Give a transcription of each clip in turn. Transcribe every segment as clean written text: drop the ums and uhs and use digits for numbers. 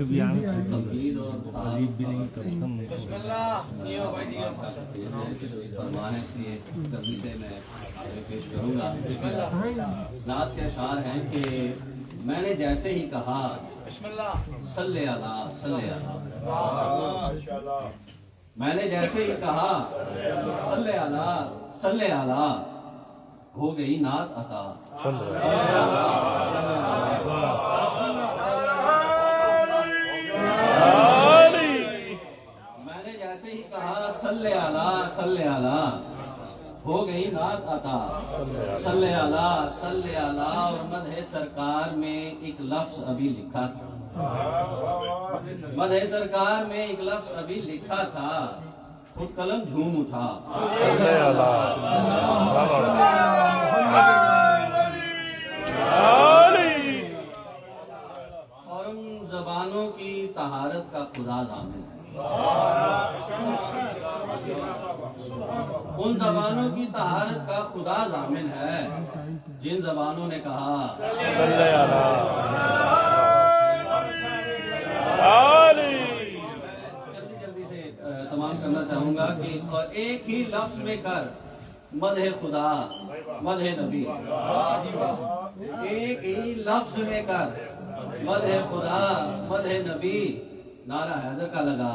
तकलीद और तारीफ भी नहीं फरमाने की तकलीफे मैं पेश करूँगा। नात के अशार हैं कि मैंने जैसे ही कहा सल्ले अला सल्ले अला, मैंने जैसे ही कहा सल्ले अला सल्ले अला, हो गई नात अता। मैंने जैसे ही कहा सल्ले अला सल्ले अला, हो गई नात अता। सल्ले अला और मदह सरकार में एक लफ्ज अभी लिखा था, मदह सरकार में एक लफ्ज अभी लिखा था, खुद कलम झूम उठा। सल्ले अला और उन जबानों की तहारत का खुदा जामिन है, उन जबानों की तहारत का खुदा जामिन है, जिन जबानों ने कहा सल्ले अला। जल्दी से तमाम करना चाहूंगा कि और एक ही लफ्ज में कर मदह खुदा मदह नबी, एक ही लफ्ज में कर मदह खुदा मदह नबी, नारा हैदर का लगा।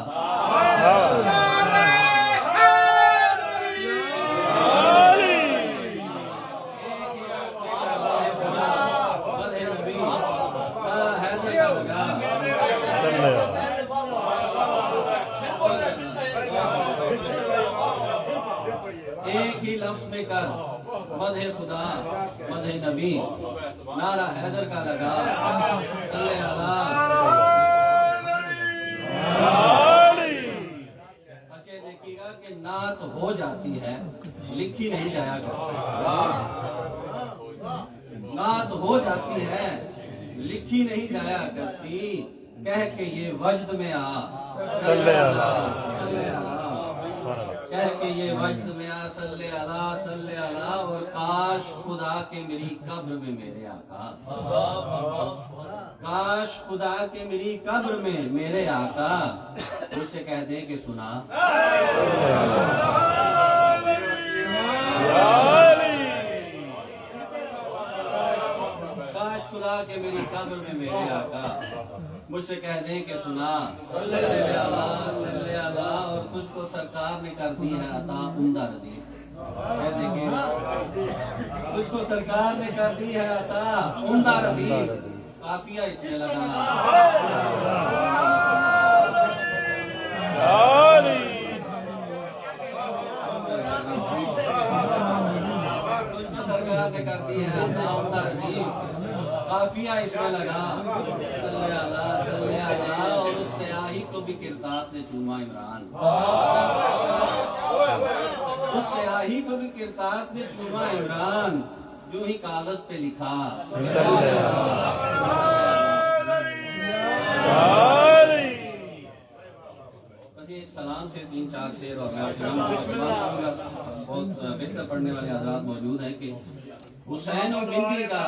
एक ही लफ्ज में कर मदह खुदा मदह नबी, नारा हैदर का लगा। सल्ले अला। अच्छे देखिएगा कि नात हो जाती है, लिखी नहीं जाया करती। नात हो जाती है, लिखी नहीं जाया करती, कह के ये वजद में आ। सल्ले अला कह के ये वजद में आ। सल्ले अला और काश खुदा के मेरी कब्र में मेरे आका, काश खुदा के मेरी कब्र में मेरे आका मुझसे कह दे कि सुना। काश खुदा के मेरी कब्र में मेरे आका मुझसे कह दें कि सुना। सल्ले अला और तुझको सरकार ने कर दी है अता उम्दा रदी, कह देंगे तुझको सरकार ने कर दी है अता उम्दा रदी, काफिया इसमें लगाना। तुझको सरकार ने कर दी है अता उम्दा रदी, काफिया इसमें लगा। सल्ले अला और उस स्याही को भी किरतास ने चूमा इमरान, उस स्याही को भी किरतास ने चूमा इमरान, जो ही कागज पे लिखा। बस एक सलाम से 3-4 शेर और मैं बहुत बेहतर पढ़ने वाले आजाद मौजूद हैं कि हुसैन और बिंदी का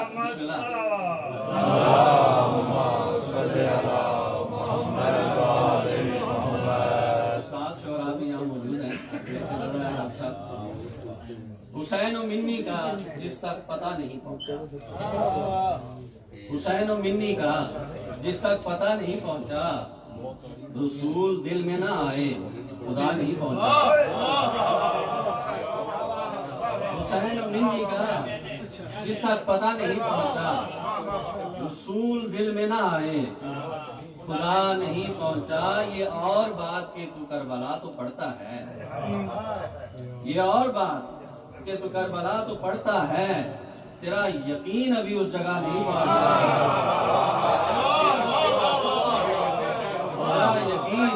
शोरा भी यहाँ मौजूद है। हुसैन और मिन्नी का जिस तक पता नहीं पहुँचा, हुसैन और मिन्नी का जिस तक पता नहीं पहुँचा, रसूल दिल में ना आए खुदा नहीं पहुँचा। हुसैन और मिन्नी का जिस तक पता नहीं पहुंचा, रसूल दिल में ना आए खुदा नहीं पहुंचा। ये और बात के तू करबला तो पढ़ता है, ये और बात के तू करबला तो पढ़ता है, तेरा यकीन अभी उस जगह नहीं पहुंचा। तेरा यकीन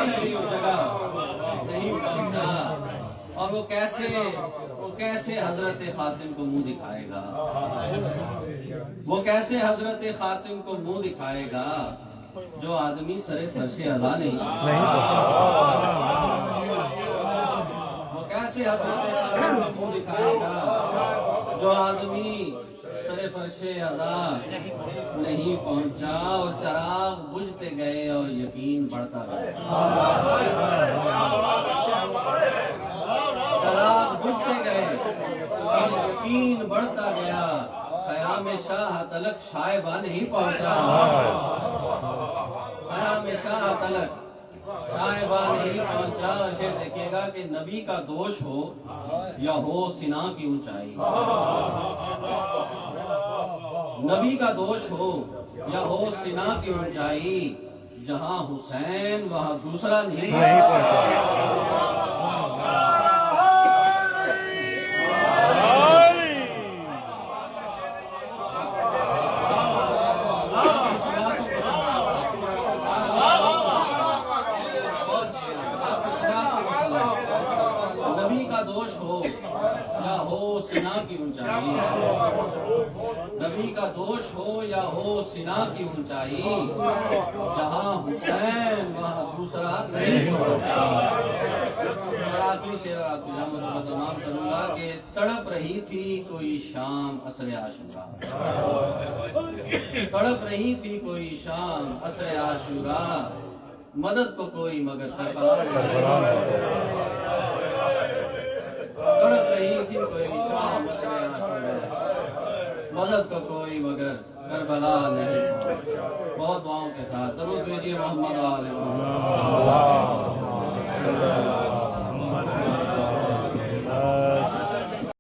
अभी उस जगह नहीं पहुंचा। और वो कैसे हजरत खातिम को मुंह दिखाएगा, वो कैसे हजरत खातिम को मुंह दिखाएगा, जो आदमी सरे फर्शे अज़ा नहीं। वो कैसे हजरत खातिम को मुंह दिखाएगा, जो आदमी सरे फर्शे अज़ा नहीं पहुंचा और चराग बुझते गए और यकीन बढ़ता गया। चराग बुझते गए और यकीन बढ़ता गया। ख़याम शाह तलक शायबा नहीं पहुंचा। ख़याम शाह तलक शायबा नहीं पहुंचा। ऐसे देखिएगा कि नबी का दोष हो या हो सिना की ऊंचाई, नबी का दोष हो या हो सिना की ऊंचाई, जहां हुसैन वहां दूसरा नहीं पहुंचा। नबी का दोष हो या हो सिना की ऊंचाई, नबी का दोष हो या हो सिना की ऊंचाई, जहां हुसैन वहां दूसरा नहीं पहुंचा। और आखिरी शेर तमाम करूंगा कि तड़प रही थी कोई शाम असरे आशूरा, तड़प रही थी कोई शाम असरे आशूरा, मदद को कोई मगर तड़प रही थी कोई शाम असरे आशूरा, मदद को कोई मगर करबला नहीं पहुंचा। बहुत दुआओं के साथ दरूद भेजिए मोहम्मद वाले मोहम्मद।